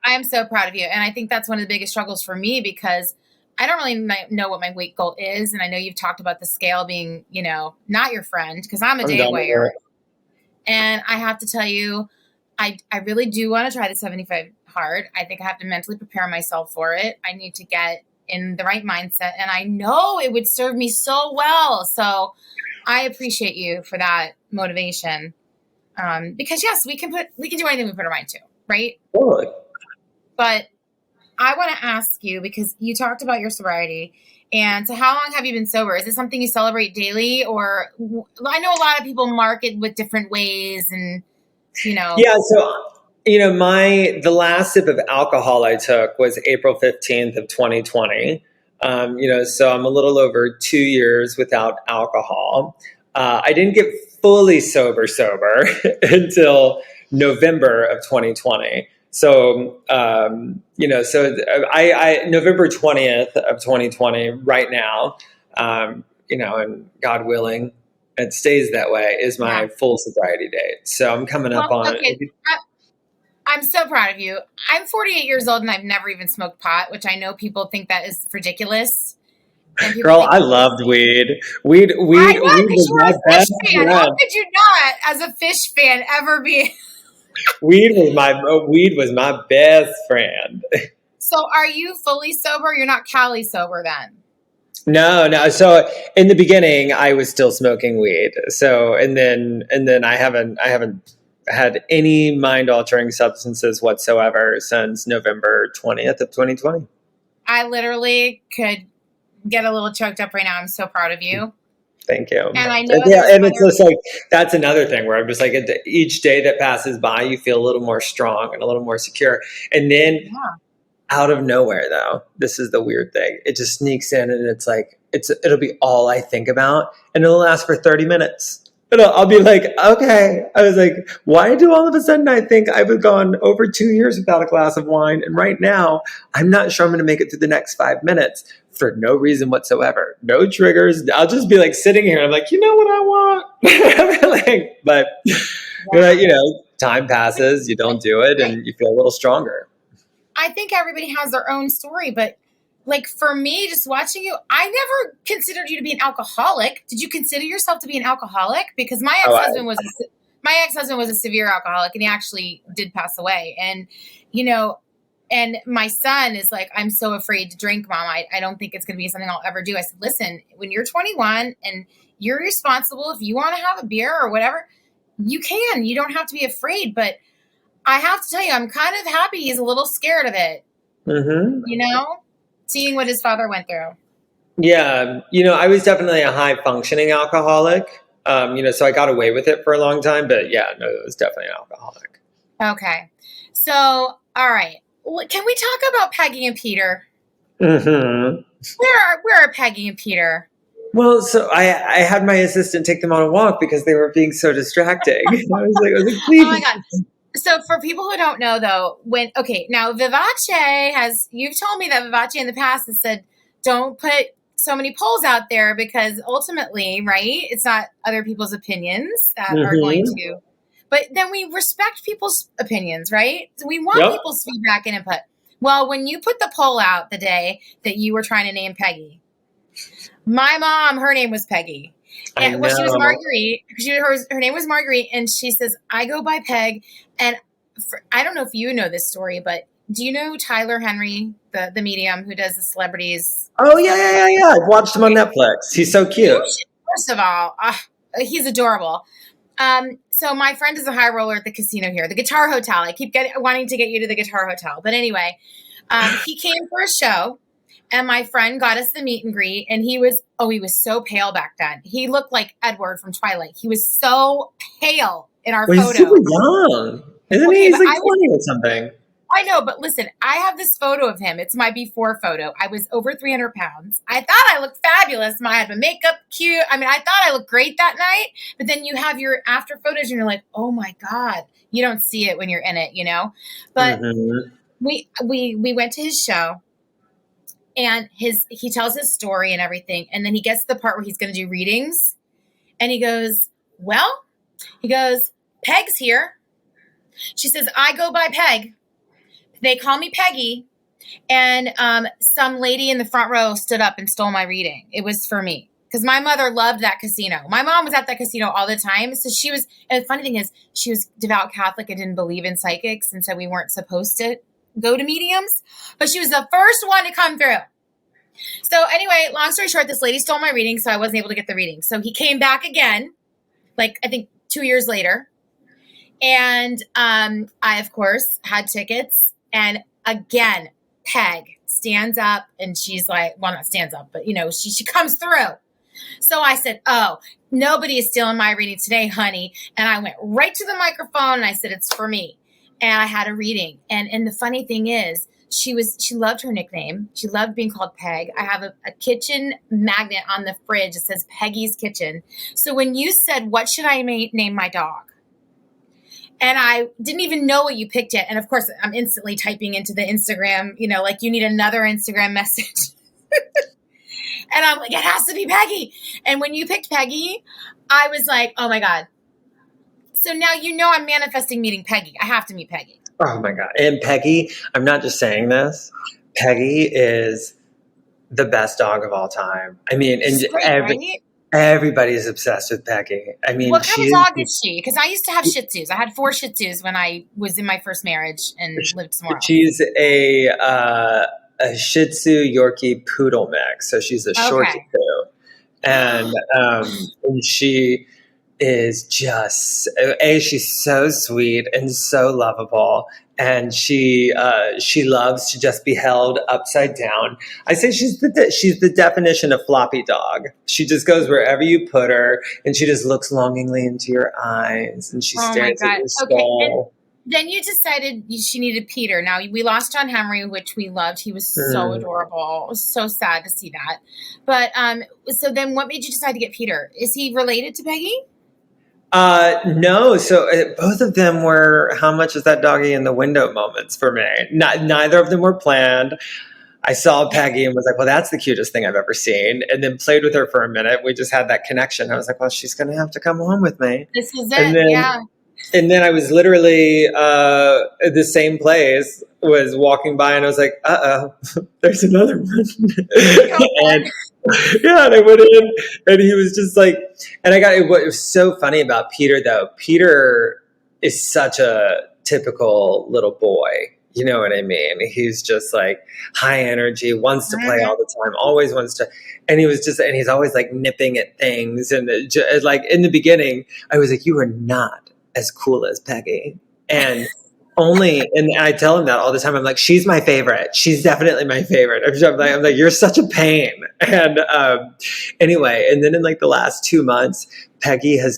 Speaker 2: I am so proud of you. And I think that's one of the biggest struggles for me because I don't really know what my weight goal is. And I know you've talked about the scale being, not your friend because I'm a day weigher. And I have to tell you, I really do want to try the 75 hard. I think I have to mentally prepare myself for it. I need to get in the right mindset. And I know it would serve me so well. So I appreciate you for that motivation. Because yes, we can do anything we put our mind to, right?
Speaker 1: Totally.
Speaker 2: But I want to ask you, because you talked about your sobriety, and so how long have you been sober? Is it something you celebrate daily, or I know a lot of people mark it with different ways, and
Speaker 1: Yeah. So the last sip of alcohol I took was April 15th of 2020. So I'm a little over 2 years without alcohol. I didn't get fully sober until November of 2020. So, November 20th of 2020 right now, and God willing, it stays that way, is my full sobriety date. So I'm coming up on it.
Speaker 2: I'm so proud of you. I'm 48 years old and I've never even smoked pot, which I know people think that is ridiculous.
Speaker 1: Girl, I loved weed. Weed was my best friend.
Speaker 2: How could you not, as a fish fan, ever be?
Speaker 1: Weed was my best friend.
Speaker 2: So, are you fully sober? You're not Cali sober then?
Speaker 1: No. So in the beginning, I was still smoking weed. So and then I haven't had any mind altering substances whatsoever since November 20th of 2020.
Speaker 2: I literally could get a little choked up right now. I'm so proud of you.
Speaker 1: Thank you.
Speaker 2: And I know
Speaker 1: it's just like, that's another thing where I'm just like, each day that passes by, you feel a little more strong and a little more secure. And then out of nowhere though, this is the weird thing. It just sneaks in and it's like, it'll be all I think about and it'll last for 30 minutes. And I'll be like, okay. I was like, why do all of a sudden I think I've gone over 2 years without a glass of wine? And right now, I'm not sure I'm going to make it through the next 5 minutes for no reason whatsoever. No triggers. I'll just be like sitting here. And I'm like, you know what I want? but time passes. You don't do it and you feel a little stronger.
Speaker 2: I think everybody has their own story, but like for me, just watching you, I never considered you to be an alcoholic. Did you consider yourself to be an alcoholic? Because my ex-husband was a severe alcoholic, and he actually did pass away. And and my son is like, I'm so afraid to drink, Mom. I don't think it's going to be something I'll ever do. I said, listen, when you're 21 and you're responsible, if you want to have a beer or whatever, you can. You don't have to be afraid. But I have to tell you, I'm kind of happy he's a little scared of it.
Speaker 1: Mm-hmm.
Speaker 2: Seeing what his father went through.
Speaker 1: Yeah. I was definitely a high functioning alcoholic. So I got away with it for a long time, but yeah, no, it was definitely an alcoholic.
Speaker 2: Okay. So, all right, can we talk about Peggy and Peter?
Speaker 1: Mm-hmm.
Speaker 2: Where are Peggy and Peter?
Speaker 1: Well, so I had my assistant take them on a walk because they were being so distracting. I was like,
Speaker 2: Oh my
Speaker 1: please.
Speaker 2: God. So for people who don't know though, now Vivace you've told me that Vivace in the past has said, don't put so many polls out there because ultimately, right, it's not other people's opinions that are going
Speaker 1: Mm-hmm.
Speaker 2: to, but then we respect people's opinions, right? So we want
Speaker 1: Yep.
Speaker 2: people's feedback and input. Well, when you put the poll out the day that you were trying to name Peggy, my mom, her name was Peggy.
Speaker 1: I
Speaker 2: And well, she was
Speaker 1: know.
Speaker 2: Marguerite. Her name was Marguerite, and she says, "I go by Peg." And I don't know if you know this story, but do you know Tyler Henry, the medium who does the celebrities?
Speaker 1: Oh yeah. I've watched him on Netflix. He's so
Speaker 2: You
Speaker 1: cute.
Speaker 2: should, first of all, he's adorable. So my friend is a high roller at the casino here, the Guitar Hotel. I keep wanting to get you to the Guitar Hotel, but anyway, he came for a show. And my friend got us the meet and greet, and he was so pale back then. He looked like Edward from Twilight. He was so pale in our
Speaker 1: Well, he's
Speaker 2: photo.
Speaker 1: super young, isn't he?
Speaker 2: Okay,
Speaker 1: He's
Speaker 2: but
Speaker 1: like 20 or something.
Speaker 2: I know, but listen, I have this photo of him. It's my before photo. I was over 300 pounds. I thought I looked fabulous. I had my makeup cute. I mean, I thought I looked great that night. But then you have your after photos, and you're like, oh my God, you don't see it when you're in it, you know. But
Speaker 1: Mm-hmm.
Speaker 2: we went to his show. And he tells his story and everything. And then he gets to the part where he's going to do readings. And he goes, Peg's here. She says, I go by Peg. They call me Peggy. And some lady in the front row stood up and stole my reading. It was for me. Because my mother loved that casino. My mom was at that casino all the time. So she was, and the funny thing is, she was devout Catholic and didn't believe in psychics. And so we weren't supposed to go to mediums, but she was the first one to come through. So anyway, long story short, this lady stole my reading, so I wasn't able to get the reading. So he came back again, like I think 2 years later. And I, of course, had tickets. And again, Peg stands up and she's like, well, not stands up, but, you know, she comes through. So I said, oh, nobody is stealing my reading today, honey. And I went right to the microphone and I said, it's for me. And I had a reading. And the funny thing is, she loved her nickname. She loved being called Peg. I have a kitchen magnet on the fridge that says Peggy's Kitchen. So when you said, what should I name my dog? And I didn't even know what you picked it. And of course, I'm instantly typing into the Instagram, you know, like you need another Instagram message. And I'm like, it has to be Peggy. And when you picked Peggy, I was like, oh my God. So now you know I'm manifesting meeting Peggy. I have to meet Peggy.
Speaker 1: Oh my God. And Peggy, I'm not just saying this. Peggy is the best dog of all time. I mean, and
Speaker 2: She's great, right?
Speaker 1: everybody's obsessed with Peggy. I mean,
Speaker 2: What kind of dog is she? Because I used to have Shih Tzus. I had 4 Shih Tzus when I was in my first marriage and lived somewhere else.
Speaker 1: She's a Shih Tzu Yorkie Poodle mix. So she's a short
Speaker 2: Okay.
Speaker 1: Tzu. And she is just she's so sweet and so lovable, and she loves to just be held upside down. I say she's the definition of floppy dog. She just goes wherever you put her, and she just looks longingly into your eyes, and she stares at your skull.
Speaker 2: Okay. And then you decided she needed Peter. Now, we lost John Henry, which we loved. He was so adorable. It was so sad to see that. But so then what made you decide to get Peter? Is he related to Peggy?
Speaker 1: No. So both of them were, how much is that doggy in the window moments for me. Neither of them were planned. I saw Peggy and was like, well, that's the cutest thing I've ever seen. And then played with her for a minute. We just had that connection. I was like, well, she's going to have to come home with me.
Speaker 2: This is it. Yeah.
Speaker 1: And then I was literally at the same place, was walking by, and I was like, there's another one. and I went in, and he was just like, and it was so funny about Peter, though. Peter is such a typical little boy. You know what I mean? He's just like high energy, wants to play all the time, always wants to. And he's always like nipping at things. And like in the beginning, I was like, you are not as cool as Peggy. And only, and I tell him that all the time. I'm like, she's my favorite. She's definitely my favorite. I'm like, you're such a pain. And anyway, and then in like the last 2 months, Peggy has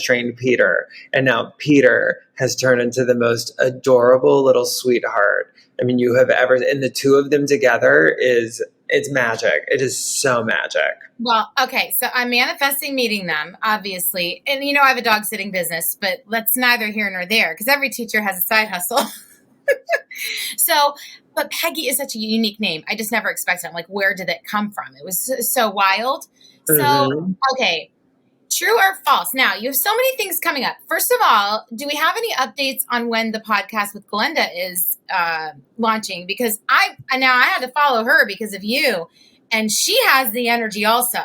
Speaker 1: trained Peter, and now Peter has turned into the most adorable little sweetheart. I mean, you have ever, and the two of them together it's magic. It is so magic.
Speaker 2: Well, okay, so I'm manifesting meeting them, obviously. And I have a dog sitting business, but that's neither here nor there because every teacher has a side hustle. So, but Peggy is such a unique name. I just never expected it. I'm like, where did it come from? It was so wild. So, okay, true or false? Now, you have so many things coming up. First of all, do we have any updates on when the podcast with Glenda is launching? Because I had to follow her because of you. And she has the energy also.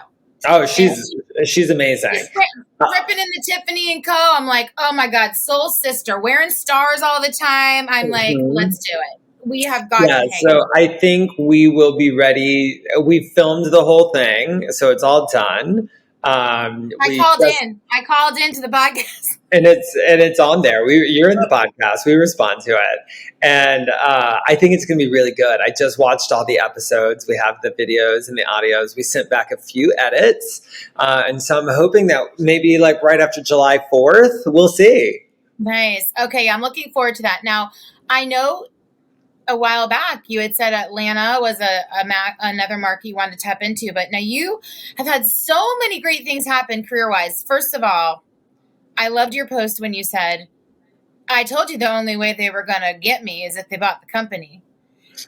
Speaker 1: Oh, she's amazing.
Speaker 2: Ripping in the Tiffany and Co. I'm like, oh my God, soul sister, wearing stars all the time. I'm like, let's do it. We have got to hang.
Speaker 1: So I think we will be ready. We filmed the whole thing, so it's all done. I called into the podcast. And it's on there. You're in the podcast. We respond to it. And I think it's going to be really good. I just watched all the episodes. We have the videos and the audios. We sent back a few edits. And so I'm hoping that maybe like right after July 4th, we'll see.
Speaker 2: Nice. Okay. I'm looking forward to that. Now, I know a while back you had said Atlanta was another market you wanted to tap into, but now you have had so many great things happen career-wise. First of all, I loved your post when you said, I told you the only way they were going to get me is if they bought the company.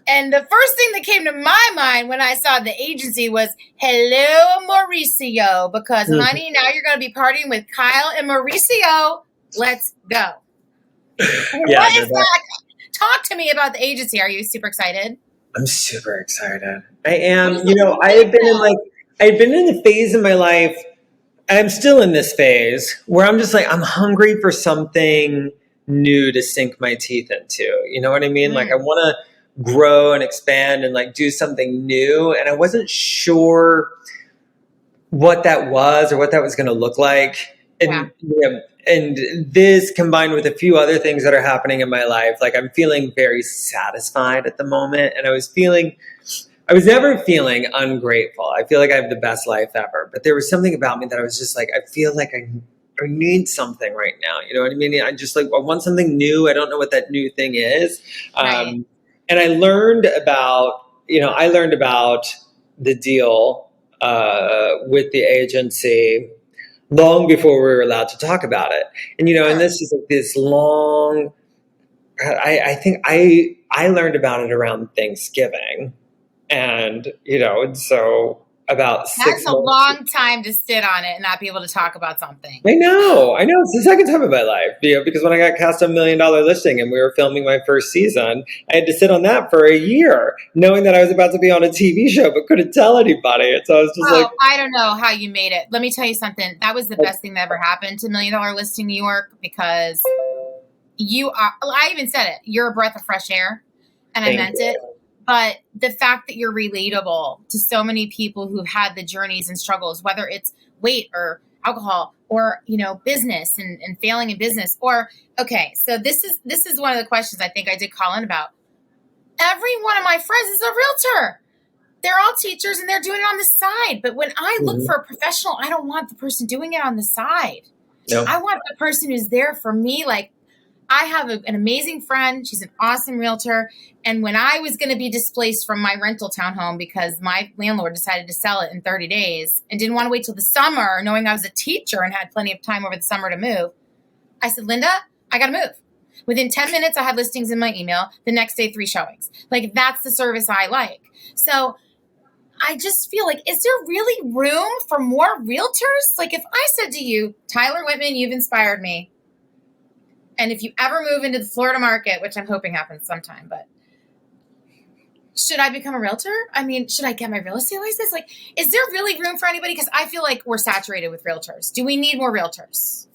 Speaker 2: And the first thing that came to my mind when I saw the agency was, hello, Mauricio, because honey, now you're going to be partying with Kyle and Mauricio. Let's go. What is that? Talk to me about the agency. Are you super excited?
Speaker 1: I'm super excited. I am. I had been in the phase in my life, and I'm still in this phase where I'm just like, I'm hungry for something new to sink my teeth into. You know what I mean? Like I want to grow and expand and like do something new. And I wasn't sure what that was or what that was going to look like. And, and this combined with a few other things that are happening in my life, like I'm feeling very satisfied at the moment. And I was never feeling ungrateful. I feel like I have the best life ever. But there was something about me that I was just like, I feel like I need something right now. You know what I mean? I want something new. I don't know what that new thing is. Right. And I learned about the deal with the agency long before we were allowed to talk about it. And, and this is like this long, I think I learned about it around Thanksgiving. And, and so about 6 months.
Speaker 2: That's a long time to sit on it and not be able to talk about something.
Speaker 1: I know. It's the second time in my life, because when I got cast on $1 Million Listing and we were filming my first season, I had to sit on that for a year, knowing that I was about to be on a TV show, but couldn't tell anybody. And so I was just
Speaker 2: I don't know how you made it. Let me tell you something. That was the best thing that ever happened to $1 Million Listing New York, because I even said it, you're a breath of fresh air, and I meant it. But the fact that you're relatable to so many people who've had the journeys and struggles, whether it's weight or alcohol or, business and failing in business, so this is one of the questions I think I did call in about. Every one of my friends is a realtor. They're all teachers and they're doing it on the side. But when I look for a professional, I don't want the person doing it on the side. No. I want the person who's there for me. Like, I have an amazing friend. She's an awesome realtor. And when I was going to be displaced from my rental townhome because my landlord decided to sell it in 30 days and didn't want to wait till the summer, knowing I was a teacher and had plenty of time over the summer to move, I said, Linda, I got to move. Within 10 minutes, I had listings in my email. The next day, 3 showings. Like, that's the service I like. So I just feel like, is there really room for more realtors? Like, if I said to you, Tyler Whitman, you've inspired me. And if you ever move into the Florida market, which I'm hoping happens sometime, but should I become a realtor? I mean, should I get my real estate license? Like, is there really room for anybody? Because I feel like we're saturated with realtors. Do we need more realtors?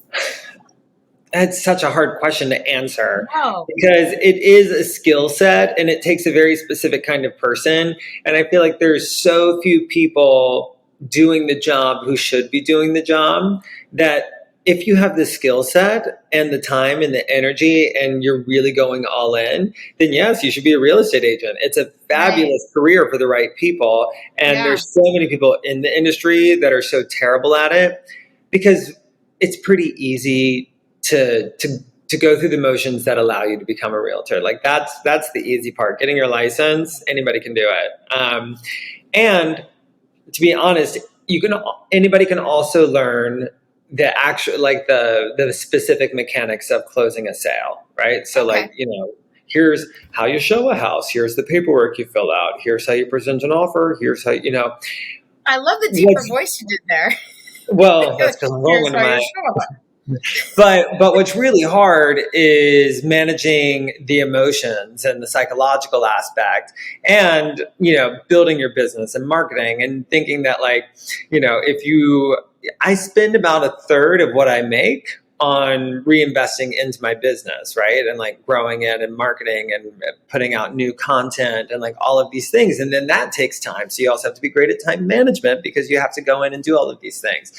Speaker 1: That's such a hard question to answer because it is a skill set and it takes a very specific kind of person. And I feel like there's so few people doing the job who should be doing the job that if you have the skill set and the time and the energy and you're really going all in, then yes, you should be a real estate agent. It's a fabulous career for the right people. And
Speaker 2: Yeah.
Speaker 1: there's so many people in the industry that are so terrible at it because it's pretty easy to go through the motions that allow you to become a realtor. Like that's the easy part. Getting your license, anybody can do it. And to be honest, anybody can also learn the actual, like the specific mechanics of closing a sale, right? So
Speaker 2: Okay.
Speaker 1: like, here's how you show a house. Here's the paperwork you fill out. Here's how you present an offer. Here's how,
Speaker 2: I love the deeper voice you did there.
Speaker 1: well, that's because I'm
Speaker 2: Here's
Speaker 1: rolling
Speaker 2: how
Speaker 1: my,
Speaker 2: you show up.
Speaker 1: but what's really hard is managing the emotions and the psychological aspect and building your business and marketing and thinking that like I spend about a third of what I make on reinvesting into my business, right? And like growing it and marketing and putting out new content and like all of these things. And then that takes time. So you also have to be great at time management because you have to go in and do all of these things.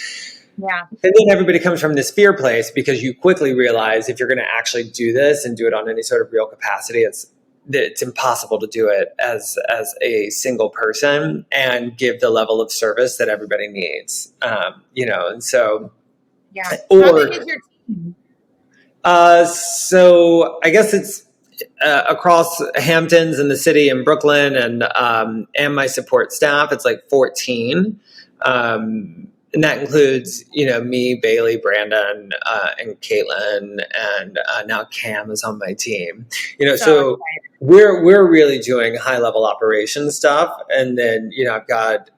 Speaker 2: Yeah.
Speaker 1: And then everybody comes from this fear place because you quickly realize if you're going to actually do this and do it on any sort of real capacity, it's impossible to do it as a single person and give the level of service that everybody needs. And so,
Speaker 2: yeah. How big is your team?
Speaker 1: So I guess it's across Hamptons and the city and Brooklyn and my support staff. It's like 14. And that includes, me, Bailey, Brandon, and Caitlin, and now Cam is on my team. So we're really doing high level operation stuff, and then I've got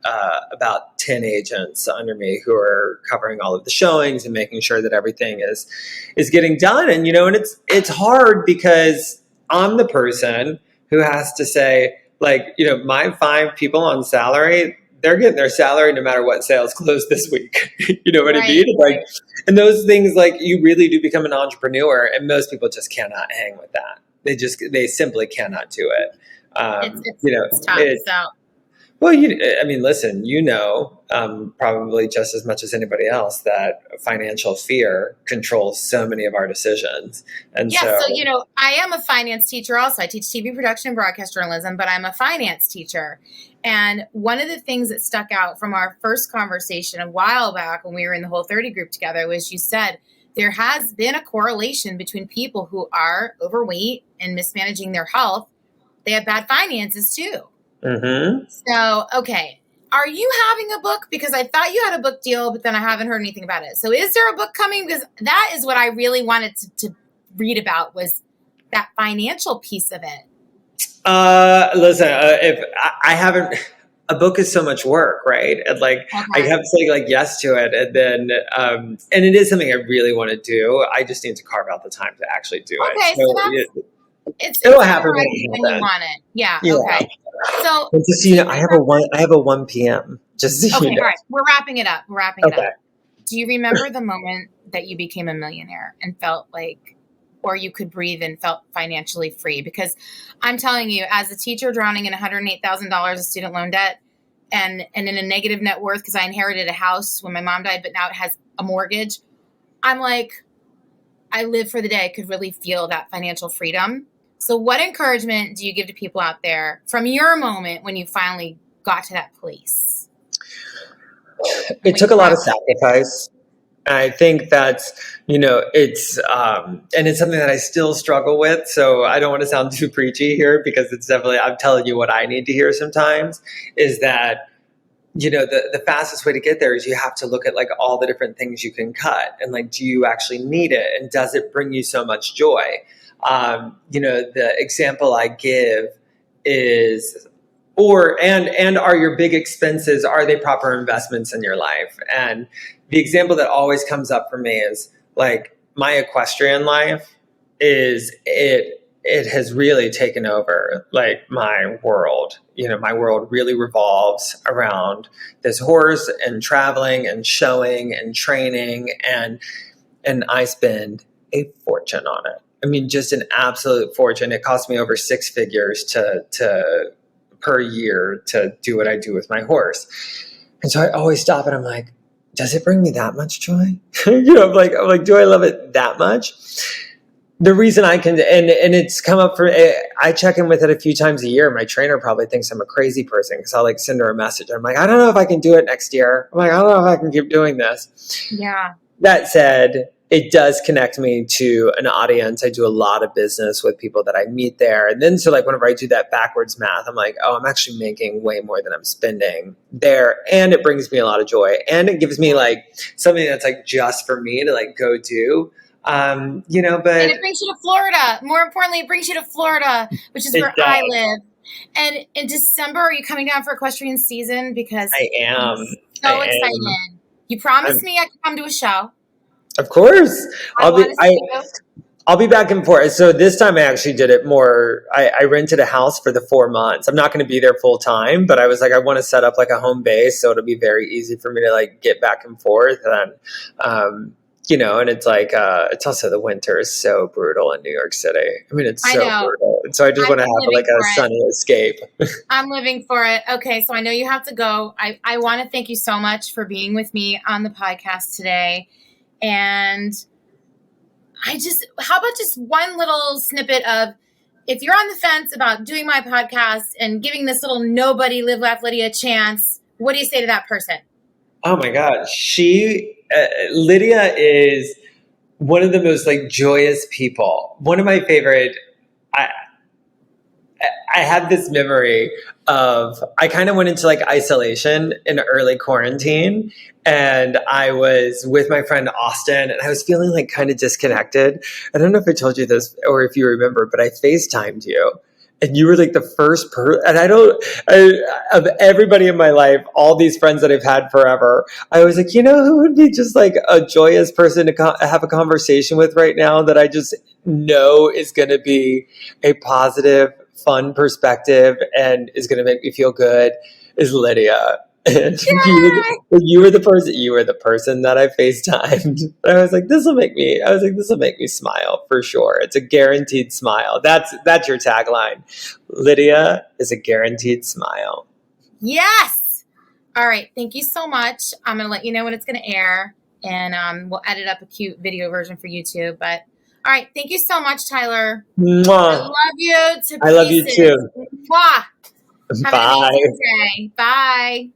Speaker 1: about 10 agents under me who are covering all of the showings and making sure that everything is getting done. And and it's hard because I'm the person who has to say, like, my 5 people on salary, they're getting their salary no matter what sales close this week. You know what I mean? Like, and those things, like, you really do become an entrepreneur, and most people just cannot hang with that. They simply cannot do it.
Speaker 2: It's tough. So.
Speaker 1: Well, listen, probably just as much as anybody else that financial fear controls so many of our decisions. And
Speaker 2: so I am a finance teacher also. I teach TV production and broadcast journalism, but I'm a finance teacher. And one of the things that stuck out from our first conversation a while back when we were in the Whole 30 group together was you said there has been a correlation between people who are overweight and mismanaging their health. They have bad finances too.
Speaker 1: Mm-hmm.
Speaker 2: So, okay. Are you having a book? Because I thought you had a book deal, but then I haven't heard anything about it. So is there a book coming? Because that is what I really wanted to read about, was that financial piece of it.
Speaker 1: Listen, if I haven't, a book is so much work, right? And like, I have to say like yes to it. And then, and it is something I really want to do. I just need to carve out the time to actually do it.
Speaker 2: Okay. So that's,
Speaker 1: it'll happen
Speaker 2: when you want it. Yeah. Okay. So
Speaker 1: just I have a 1 p.m. Just
Speaker 2: okay, all right. We're wrapping it up. Do you remember the moment that you became a millionaire and felt like, or you could breathe and felt financially free? Because I'm telling you, as a teacher drowning in $108,000 of student loan debt and in a negative net worth because I inherited a house when my mom died, but now it has a mortgage. I'm like, I live for the day I could really feel that financial freedom. So what encouragement do you give to people out there from your moment when you finally got to that place?
Speaker 1: It took a lot of sacrifice. And I think that's, it's, and it's something that I still struggle with. So I don't want to sound too preachy here because it's definitely, I'm telling you what I need to hear sometimes is that, the fastest way to get there is you have to look at like all the different things you can cut and like, do you actually need it? And does it bring you so much joy? The example I give is, and are your big expenses, are they proper investments in your life? And the example that always comes up for me is like my equestrian life it has really taken over like my world. My world really revolves around this horse and traveling and showing and training and I spend a fortune on it. I mean, just an absolute fortune. It cost me over 6 figures to per year to do what I do with my horse. And so I always stop and I'm like, does it bring me that much joy? I'm like, do I love it that much? The reason I can, and it's come up for, I check in with it a few times a year. My trainer probably thinks I'm a crazy person because I'll like send her a message. I'm like, I don't know if I can do it next year. I'm like, I don't know if I can keep doing this.
Speaker 2: Yeah.
Speaker 1: That said, it does connect me to an audience. I do a lot of business with people that I meet there. And then, so like whenever I do that backwards math, I'm like, oh, I'm actually making way more than I'm spending there. And it brings me a lot of joy. And it gives me like something that's like just for me to like go do. But
Speaker 2: and it brings you to Florida. More importantly, it brings you to Florida, which is where I live. And in December, are you coming down for equestrian season? Because
Speaker 1: I am
Speaker 2: so excited. You promised me I could come to a show.
Speaker 1: Of course, I'll be back and forth. So this time I actually did it more. I rented a house for the 4 months. I'm not going to be there full time, but I was like, I want to set up like a home base, so it'll be very easy for me to like get back and forth. And and it's like it's also the winter is so brutal in New York City. I mean, it's so brutal. And so I just want to have like a sunny escape.
Speaker 2: I'm living for it. Okay, so I know you have to go. I want to thank you so much for being with me on the podcast today. And how about just one little snippet of, if you're on the fence about doing my podcast and giving this little nobody Live Laugh Lydia a chance, what do you say to that person?
Speaker 1: Oh my God. Lydia is one of the most like joyous people. One of my favorite, I have this memory of, I kind of went into like isolation in early quarantine, and I was with my friend Austin, and I was feeling like kind of disconnected. I don't know if I told you this or if you remember, but I FaceTimed you, and you were like the first person. And of everybody in my life, all these friends that I've had forever, I was like, who would be just like a joyous person to have a conversation with right now that I just know is going to be a positive, fun perspective and is going to make me feel good, is Lydia. And you were the person that I FaceTimed. I was like, this will make me smile for sure. It's a guaranteed smile. That's your tagline. Lydia is a guaranteed smile.
Speaker 2: Yes. All right. Thank you so much. I'm going to let you know when it's going to air, and we'll edit up a cute video version for YouTube. But all right. Thank you so much, Tyler.
Speaker 1: Mwah.
Speaker 2: I love you to pieces.
Speaker 1: I love you too.
Speaker 2: Mwah. Have
Speaker 1: Bye.
Speaker 2: an amazing day. Bye.